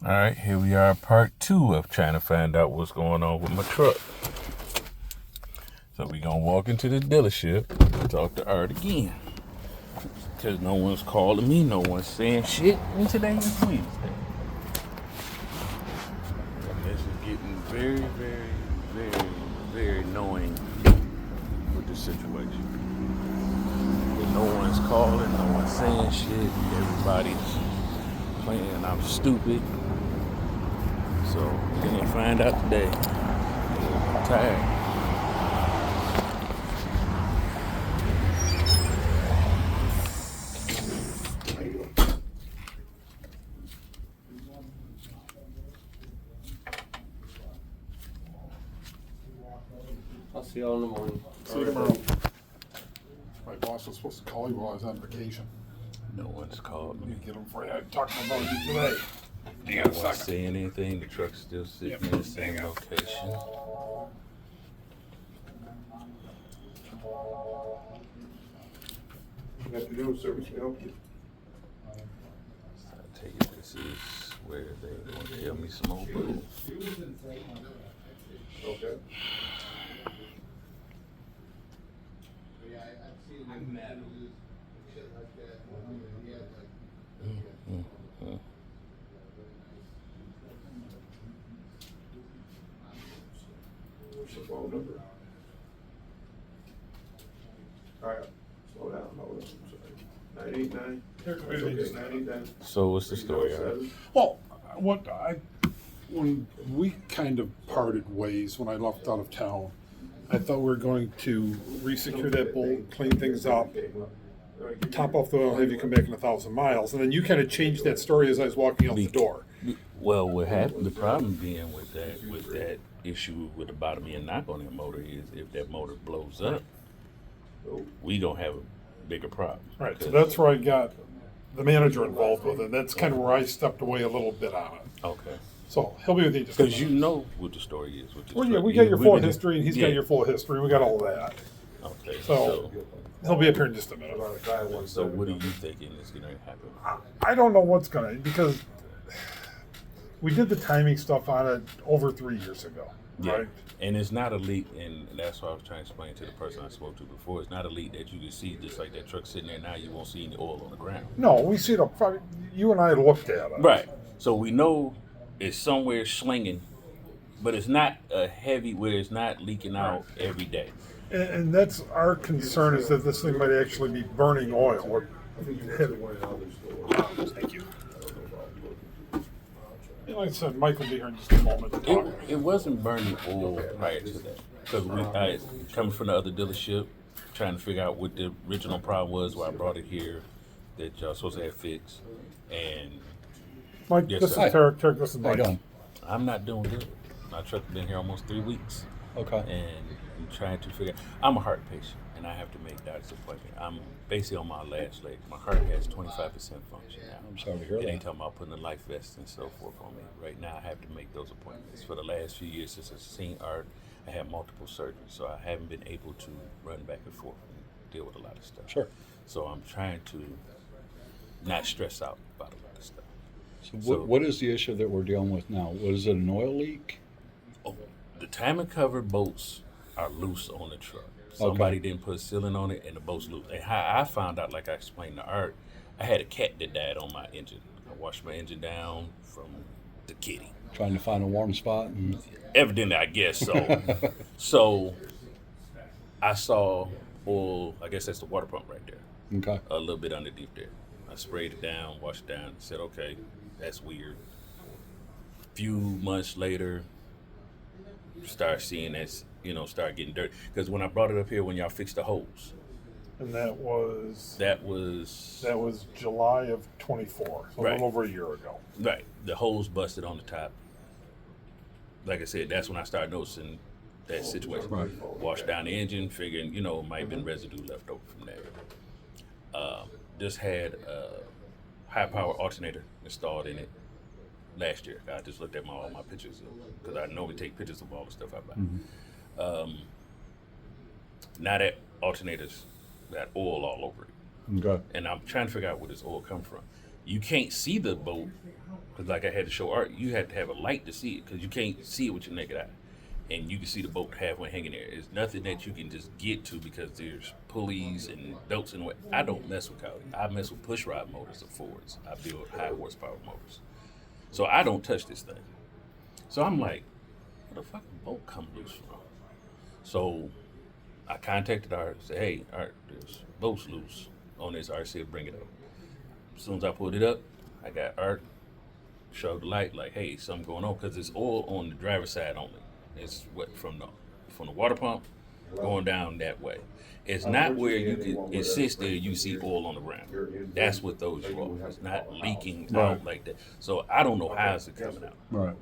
All right, here we are, part 2 of trying to find out what's going on with my truck. So we gonna walk into the dealership and talk to Art again. Because no one's calling me, no one's saying shit, and today is Wednesday. And this is getting very, very, very, very annoying with the situation. No one's calling, no one's saying shit, everybody's playing I'm stupid. So we're gonna find out today. I'm tired. I'll see y'all in the morning. See you tomorrow. My boss was supposed to call you while I was on vacation. No one's called Let me. me get him for you. I talked to him about you today. No one's saying anything. The truck's still sitting in the same location. You have to do service can help you. I tell you, this is where they want to tell me some more bull. Okay. What's the phone number? All right, slow down, hold on, I'm sorry. 989? That's okay, 989. So what's the story, Art? Well, when we kind of parted ways when I left out of town, I thought we were going to resecure that bolt, clean things up, top off the oil, have you come back in 1,000 miles, and then you kind of changed that story as I was walking out the door. Well, what happened? The problem being with that issue with the bottom end knock on that motor is if that motor blows up, we gonna have a bigger problem. Right, so that's where I got the manager involved with it. That's kind of where I stepped away a little bit on it. Okay. So he'll be with you just a Because you minute. know what the story is. With this Well, yeah, truck. we got your We've full been- history, and he's yeah. got your full history. We got all of that. Okay. So he'll be up here in just a minute. So what are you thinking is going to happen? I don't know what's going to, because we did the timing stuff on it over 3 years ago, right? And it's not a leak, and that's what I was trying to explain to the person I spoke to before. It's not a leak that you can see, just like that truck sitting there now. You won't see any oil on the ground. No, we see the, you and I looked at it. Right. So we know it's somewhere slinging, but it's not a heavy where it's not leaking out every day. And that's our concern, is that this thing might actually be burning oil. Or heavy. Thank you. And like I said, Mike will be here in just a moment to talk. It wasn't burning oil prior to that, because I coming from the other dealership, trying to figure out what the original problem was. Why I brought it here, that y'all supposed to have fixed, and Mike, Yes, this is sir. Tarek. This is How you Mike. doing? I'm not doing good. My truck's been here almost 3 weeks, Okay. and I'm trying to figure. I'm a heart patient, and I have to make doctor's appointment. I'm basically on my last leg. My heart has 25% function now. I'm sorry to hear It ain't that. talking about putting a life vest and so forth on me. Right now, I have to make those appointments. For the last few years since I've seen Art, I had multiple surgeries, so I haven't been able to run back and forth and deal with a lot of stuff. Sure. So I'm trying to not stress out about a lot of stuff. So what is the issue that we're dealing with now? Was it an oil leak? Oh, the timing cover bolts are loose on the truck. Somebody didn't put sealing on it, and the bolt's loose. And how I found out, like I explained to Art, I had a cat that died on my engine. I washed my engine down from the kitty. Trying to find a warm spot? And Evidently, I guess so. So I saw oil. I guess that's the water pump right there. okay. A little bit underneath there. I sprayed it down, washed it down, said, okay, that's weird. Few months later, start seeing that, start getting dirty. Because when I brought it up here, when y'all fixed the hose, And that was July of 24, so a Right. little over a year ago. right, the hose busted on the top. Like I said, that's when I started noticing that situation. Right. Washed down the engine, figuring, it might have been residue left over from there. Just had a high power alternator installed in it last year. I just looked at all my pictures because I normally take pictures of all the stuff I buy. Now that alternator's got oil all over it, Okay. and I'm trying to figure out where this oil come from. You can't see the bolt because like I had to show Art, you had to have a light to see it because you can't see it with your naked eye. And you can see the boat halfway hanging there. It's nothing that you can just get to because there's pulleys and belts and what. I don't mess with Cowley. I mess with push rod motors or Fords. I build high horsepower motors. So I don't touch this thing. So I'm like, where the fucking boat come loose from? So I contacted Art, said, hey, Art, there's boats loose on this. Art said, bring it up. As soon as I pulled it up, I got Art, showed the light, like, hey, something going on, because it's oil on the driver's side only. It's what from the water pump going down that way. It's not where you can, it sits there, you see oil on the ground. That's what those are. It's not leaking out like that. So I don't know how it's coming out. Right.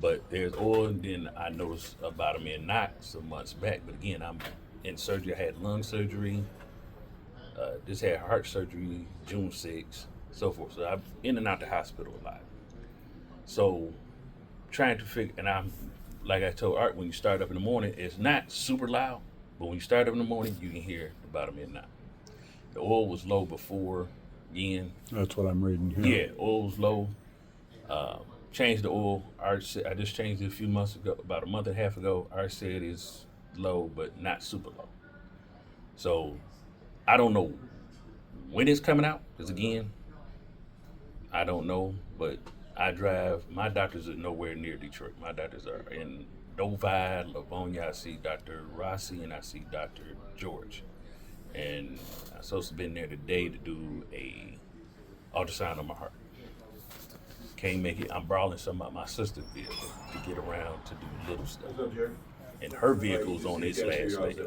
But there's oil, and then I noticed about a mere knot some months back. But again, I'm in surgery. I had lung surgery. Just had heart surgery June 6th, so forth. So I'm in and out the hospital a lot. So trying to figure, and I'm, like I told Art, when you start up in the morning, it's not super loud, but when you start up in the morning, you can hear the bottom of knot. The oil was low before, again. That's what I'm reading here. Yeah, oil was low. Changed the oil. Art said, I just changed it a few months ago, about a month and a half ago. Art said it's low, but not super low. So I don't know when it's coming out, because again, I don't know, but I drive, my doctors are nowhere near Detroit. My doctors are in Novi, Livonia. I see Dr. Rossi and I see Dr. George. And I'm supposed to be in there today to do a ultrasound on my heart. Can't make it. I'm borrowing some of my sister's vehicle to get around to do little stuff. And her vehicle's on its last leg.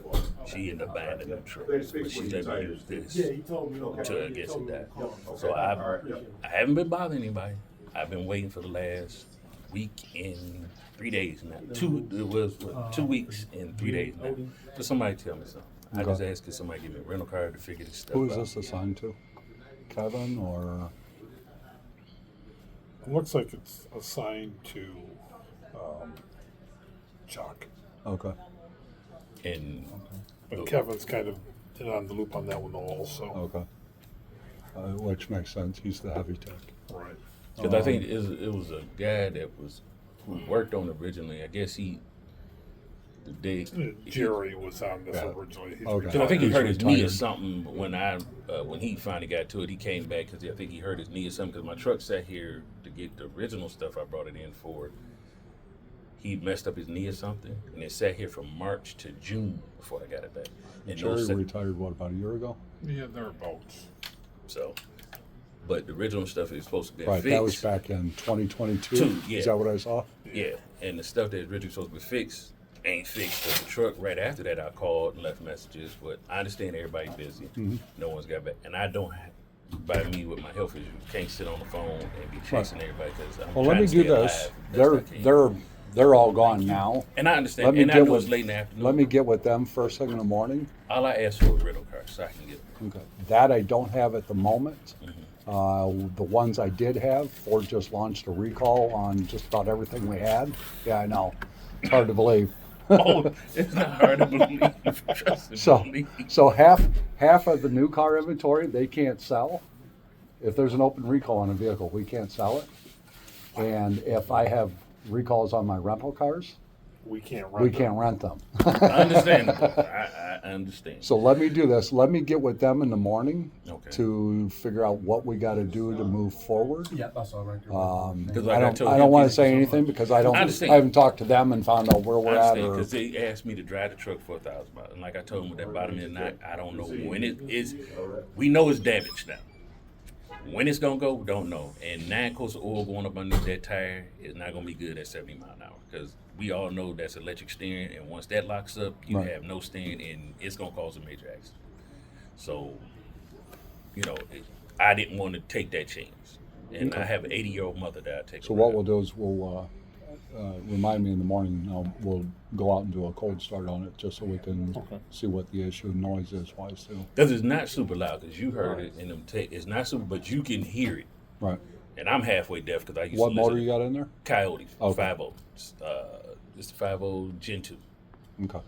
She ended up buying a new truck, but she let me use this until I get to that. So I haven't been bothering anybody. I've been waiting for the last week and 3 days now. It was 2 weeks and 3 days now. For somebody to tell me something. I just asked, could somebody give me a rental car to figure this stuff out? Who is this assigned to? Kevin or? It looks like it's assigned to Chuck. Okay. And But Kevin's kind of in on the loop on that one also. Okay. Which makes sense. He's the heavy tech. Right. because I think it was a guy who worked on it originally. I guess Jerry was on this Yeah. originally. He's Okay. Because I think he He's hurt his knee or retired. something when he finally got to it. He came back because I think he hurt his knee or something. Because my truck sat here to get the original stuff I brought it in for. He messed up his knee or something, and it sat here from March to June before I got it back. And Jerry those retired, what, about a year ago? Yeah, they're boats. so, but the original stuff is supposed to be Right, fixed. that was back in 2022. Yeah. Is that what I saw? Yeah, and the stuff that originally supposed to be fixed ain't fixed. So the truck right after that, I called and left messages. But I understand everybody's busy. Mm-hmm. No one's got back, and I don't. By me with my health issues, can't sit on the phone and be chasing everybody because I'm Well, trying let me to do stay this. alive. They're all gone now. And I understand. Let me And I get know with it's late in the afternoon. Let me get with them first thing in the morning. All I ask for is rental car so I can get it. Okay. That I don't have at the moment. Mm-hmm. The ones I did have, Ford just launched a recall on just about everything we had. Yeah, I know. It's hard to believe. Oh, it's not hard to believe. Trust me. So, believe. so half of the new car inventory they can't sell. If there's an open recall on a vehicle, we can't sell it. And if I have recalls on my rental cars, We can't run. we can't rent them. I understand. I understand. So let me do this. Let me get with them in the morning Okay. to figure out what we got to do to move forward. Yeah, that's all right. Because I like don't. told I him, don't want to he's- say anything because I don't. I I, understand. haven't talked to them and found out where we're I at. understand Or, because they asked me to drive the truck for $1,000, and like I told them with that bottom end knot, I don't know when it is. We know it's damaged now. When it's gonna go, don't know. And 9 quarts of oil going up underneath that tire is not gonna be good at 70 miles an hour because we all know that's electric steering, and once that locks up, you Right. have no steering, and it's gonna cause a major accident. So, I didn't want to take that chance, and I have an 80-year-old mother that I take. so what we'll do is we'll remind me in the morning. We'll go out and do a cold start on it just so we can see what the issue noise is wise too. Because it's not super loud, because you heard it in them. It's not super, but you can hear it. Right. And I'm halfway deaf because I used What to listen motor to you got in there? Coyote Okay. 5.0. It's the 5.0 Gen 2. Okay.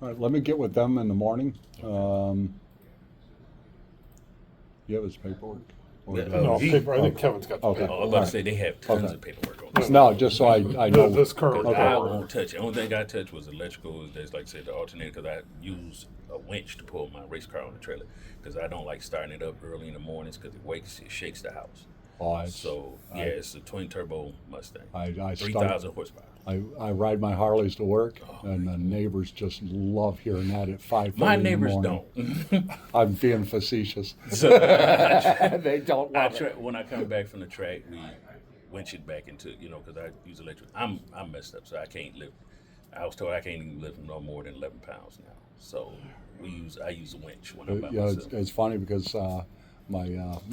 All right, let me get with them in the morning. You have his paperwork? Or Yeah, the- No, he- paper. I think Kevin's got the Okay. paper. Oh, I'm about to say they have tons Okay. of paperwork on this. No, just so I know. This current Because one. I won't touch it. The only thing I touched was electrical. That's like I said, the alternator. Because I use a winch to pull my race car on the trailer. Because I don't like starting it up early in the mornings because it shakes the house. So yeah, it's a twin turbo Mustang. I 3,000 horsepower. I ride my Harleys to work, and the neighbors just love hearing that at 5:30 My in the neighbors morning. don't. I'm being facetious. So, They don't love it. when I come back from the track, we winch it back into because I use electric. I'm messed up, so I can't lift. I was told I can't even lift no more than 11 pounds now. So I use a winch when I'm by Yeah, myself. it's funny because my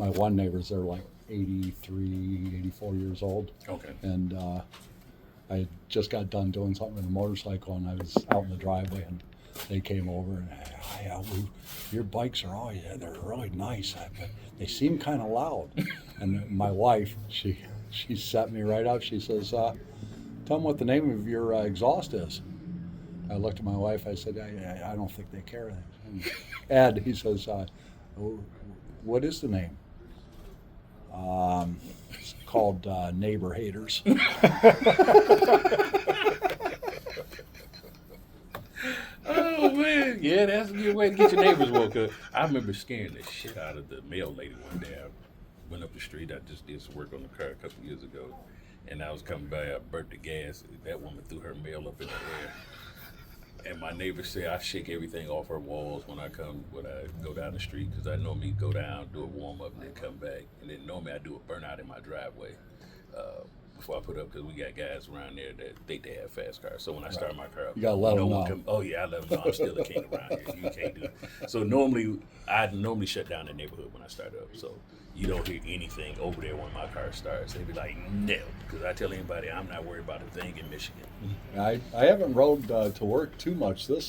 one neighbors, they're like 83, 84 years old. Okay. And I just got done doing something with a motorcycle, and I was out in the driveway, and they came over and, your bikes are always, they're really nice, but they seem kind of loud. And my wife, she set me right up. She says, tell them what the name of your exhaust is. I looked at my wife. I said, I don't think they care. And Ed, he says, what is the name? It's called Neighbor Haters. Oh man, yeah, that's a good way to get your neighbors woke up. I remember scaring the shit out of the mail lady one day. I went up the street. I just did some work on the car a couple years ago, and I was coming by. I burnt the gas. That woman threw her mail up in the air, and my neighbor said I shake everything off her walls when I go down the street because I normally go down, do a warm up, and then come back, and then normally I do a burnout in my driveway. Before I put up, because we got guys around there that think they have fast cars. So when I start my car up, You gotta let them no one know. come. Oh yeah, I let them know I'm still a king around here. You can't do it. So I normally shut down the neighborhood when I start up. So you don't hear anything over there when my car starts. They be like, no, because I tell anybody I'm not worried about a thing in Michigan. I haven't rode to work too much this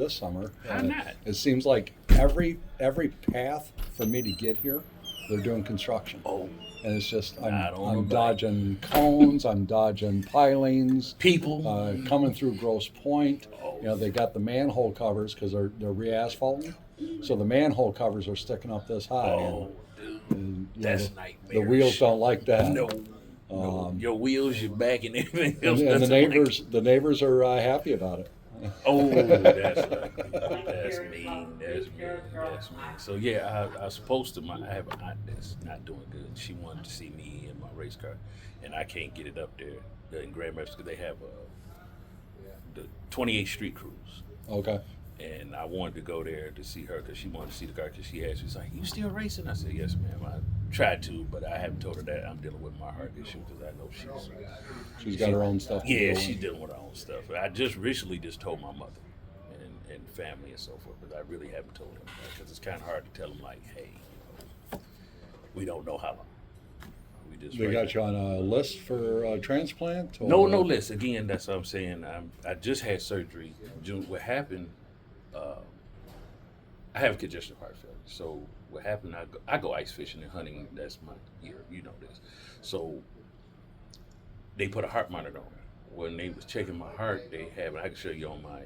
summer. Why not? It seems like every path for me to get here, they're doing construction. Oh, And it's just, I don't know I'm about dodging cones, I'm dodging pilings, people. coming through Grosse Point. Oh. They got the manhole covers because they're re-asphalting. So the manhole covers are sticking up this high. Oh, dude, And, that's the nightmare. wheels don't like that. No. Your wheels, your back, and everything else. And the doesn't like neighbors, the neighbors are happy about it. Oh, that's ugly. That's mean. That's mean. That's mean. So yeah, I was supposed to. I have an aunt that's not doing good. She wanted to see me in my race car, and I can't get it up there in Grand Rapids because they have the 28th Street Cruise, Okay. and I wanted to go there to see her because she wanted to see the car because she asked. She's like, "You still racing?" I said, "Yes, ma'am." I tried to, but I haven't told her that I'm dealing with my heart issue because I know She's got her own stuff. to yeah, deal with. she's dealing with her own stuff. I just recently just told my mother and family and so forth, but I really haven't told them because it's kind of hard to tell them like, hey, we don't know how long. We just They got you on a list for transplant? Or? no list. Again, that's what I'm saying. I just had surgery. June. What happened? I have congestive heart failure. So what happened? I go ice fishing and hunting. That's my year. You know this. So they put a heart monitor on. When they was checking my heart, they have, and I can show you on my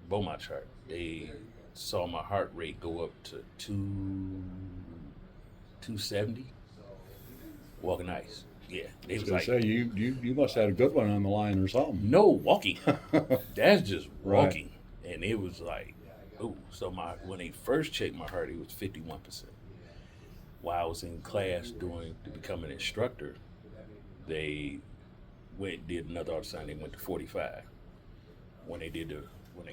Beaumont chart. They saw my heart rate go up to 270 walking ice. Yeah, they was like, Say you must have had a good one on the line or something. no walking. That's just Right. walking, and it was like, ooh. So when they first checked my heart, it was 51%. While I was in class to become an instructor, they did another ultrasound. They went to 45. When they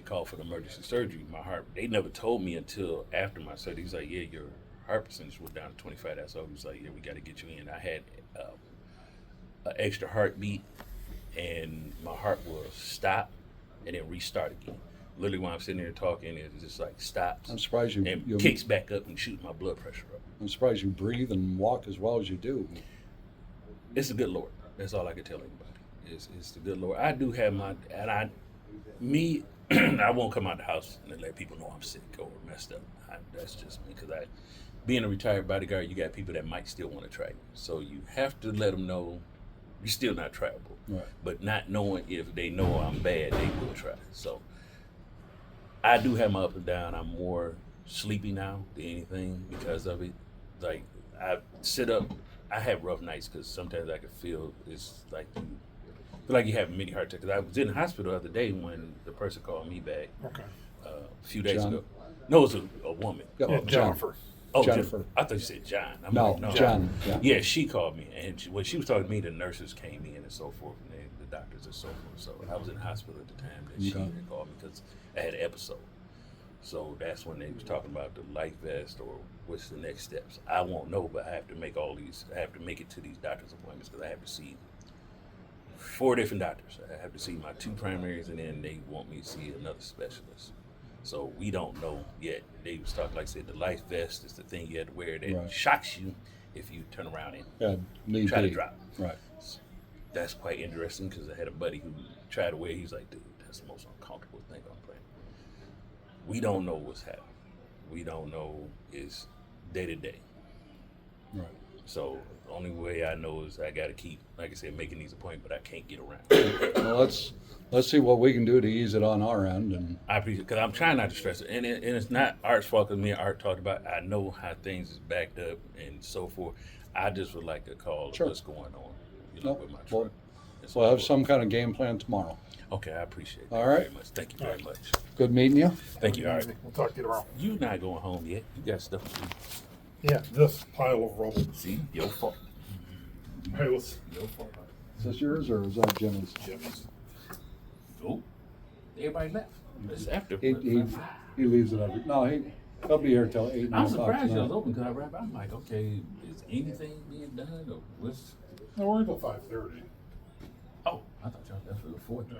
called for the emergency surgery, my heart. They never told me until after my surgery. He's like, yeah, your heart percentage was down to 25. That's all. He was like, yeah, we got to get you in. I had an extra heartbeat, and my heart will stop and then restart again. Literally, when I'm sitting there talking, it just like stops. I'm surprised you kicks back up and shoots my blood pressure up. I'm surprised you breathe and walk as well as you do. It's the good Lord. That's all I can tell anybody. It's the good Lord. I do have I won't come out the house and let people know I'm sick or messed up. That's just me because being a retired bodyguard, you got people that might still want to try you. So you have to let them know you're still not tryable. Right. But not knowing if they know I'm bad, they will try. So I do have my up and down. I'm more sleepy now than anything because of it. Like I sit up, I have rough nights because sometimes I can feel it's like you have a mini heart attack. 'Cause I was in the hospital the other day when the person called me back Okay. a few days John? ago. No, it was a woman. Yeah, Jennifer. Oh, Jennifer. I thought you said John. I'm No, like, Jen. Yeah. Yeah, she called me, and when she was talking to me, the nurses came in and so forth, and the doctors and so forth. So I was in the hospital at the time that she Okay. had called me because I had an episode. So that's when they was talking about the life vest or what's the next steps. I won't know, but I have to make I have to make it to these doctor's appointments because I have to see 4 different doctors. I have to see my 2 primaries, and then they want me to see another specialist. So we don't know yet. They was talking, like I said, the life vest is the thing you have to wear that Right. shocks you if you turn around and Yeah, need try to be. drop. Right. That's quite interesting because I had a buddy who tried to wear. He's like, dude, that's the most uncomfortable thing on the planet. We don't know what's happening. We don't know is day to day. Right. So the only way I know is I got to keep, like I said, making these appointments, but I can't get around. Well, let's see what we can do to ease it on our end. And I appreciate it because I'm trying not to stress it, and it's not Art's fault because me and Art talked about. I know how things is backed up and so forth. I just would like to call Sure. what's going on, No, with my well, truck. and so we'll have forth. some kind of game plan tomorrow. Okay, I appreciate it. All right. Very much. Thank you very much. Good meeting you. Thank you. All right. We'll talk to you tomorrow. You not going home yet? You got stuff to do. Yeah, this pile of rubble. See, your fault. Hey, let's. Your fault. Is this yours or is that Jimmy's? Jimmy's. Oh, everybody left. It's after. He leaves it every. No, he'll be here till 8, 9 I'm o'clock surprised you was tonight. open because I read. I'm like, okay, is anything being done or what's? No, we're until 5:30. Oh, I thought y'all left for the 4th. No.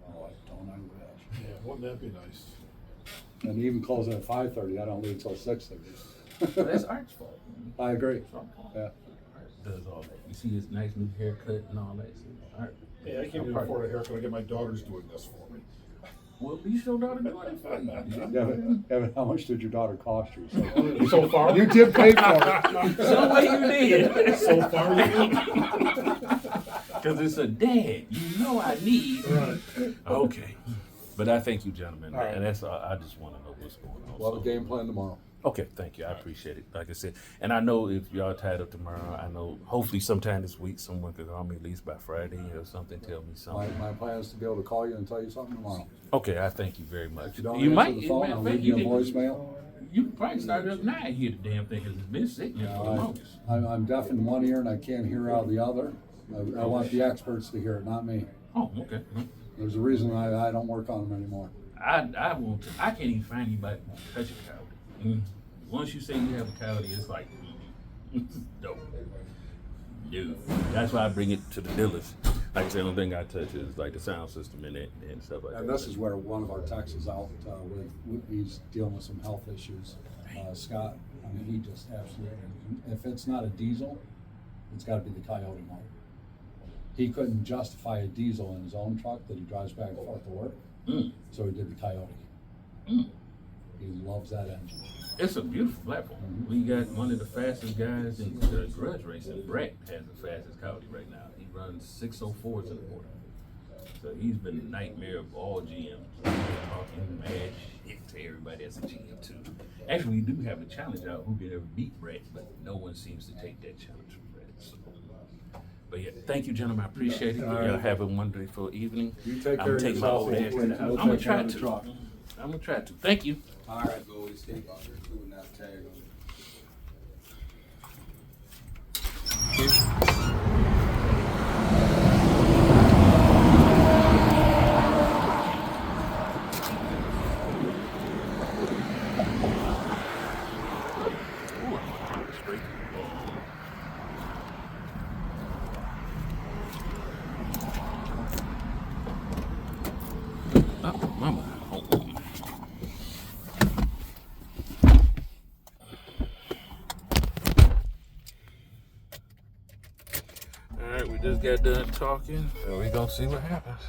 Oh, I don't. I wish. Yeah, wouldn't that be nice? And even closing at 5:30. I don't leave till 6:30. That's Art's fault. I agree. It's Art's fault. Yeah. Art does all that. You see his nice new haircut and all that. So Art. Yeah, I can't even afford a haircut. I get my daughter's doing this for me. Well, at least your daughter doing it for you. Yeah, but how much did your daughter cost you? So, So far, you did pay for it. Some way you did. so far, you Because it's a dad. You know I need. Right. Okay. But I thank you, gentlemen. All right. And that's all. I just want to know what's going on. We'll have a So- game plan tomorrow. Okay, thank you. I appreciate it. Like I said, and I know if y'all tied up tomorrow, I know hopefully sometime this week someone could call me at least by Friday or something, tell me My something. plan is to be able to call you and tell you something tomorrow. Okay, I thank you very much. If you don't You answer might. the phone, matter I'll of fact, leave you a didn't- voicemail. You probably started up now and hear the damn thing because it's been sitting there for the longest. I'm deaf in one ear and I can't hear out of the other. I want the experts to hear it, not me. Oh, okay. There's a reason I don't work on them anymore. I won't. I can't even find anybody who touch a coyote. Once you say you have a coyote, it's like, dope. Dude, that's why I bring it to the dealers. Like I said, the only thing I touch is like the sound system and it and stuff like And that. this is where one of our techs is out he's dealing with some health issues. Scott, I mean, he just absolutely, if it's not a diesel, it's gotta be the Coyote motor. He couldn't justify a diesel in his own truck that he drives back and forth to work, so he did the Coyote. He loves that engine. It's a beautiful platform. We got one of the fastest guys in the grudge racing. Brett has the fastest coyote right now. He runs 604s in the morning. So he's been a nightmare of all GMs. Talking mad shit to everybody that's a GM too. Actually, we do have a challenge out who can ever beat Brett, but no one seems to take that challenge from Brett. So. But yeah, thank you, gentlemen. I appreciate it. Y'all have a wonderful evening. You take I'm care gonna of take my yourself. old ass. We'll I'm gonna take try care of the to. truck. I'm gonna try to. Thank you. All right. Go escape out there too and not tag on it. Oh, mama. Oh. All right, we just got done talking, so we gonna see what happens.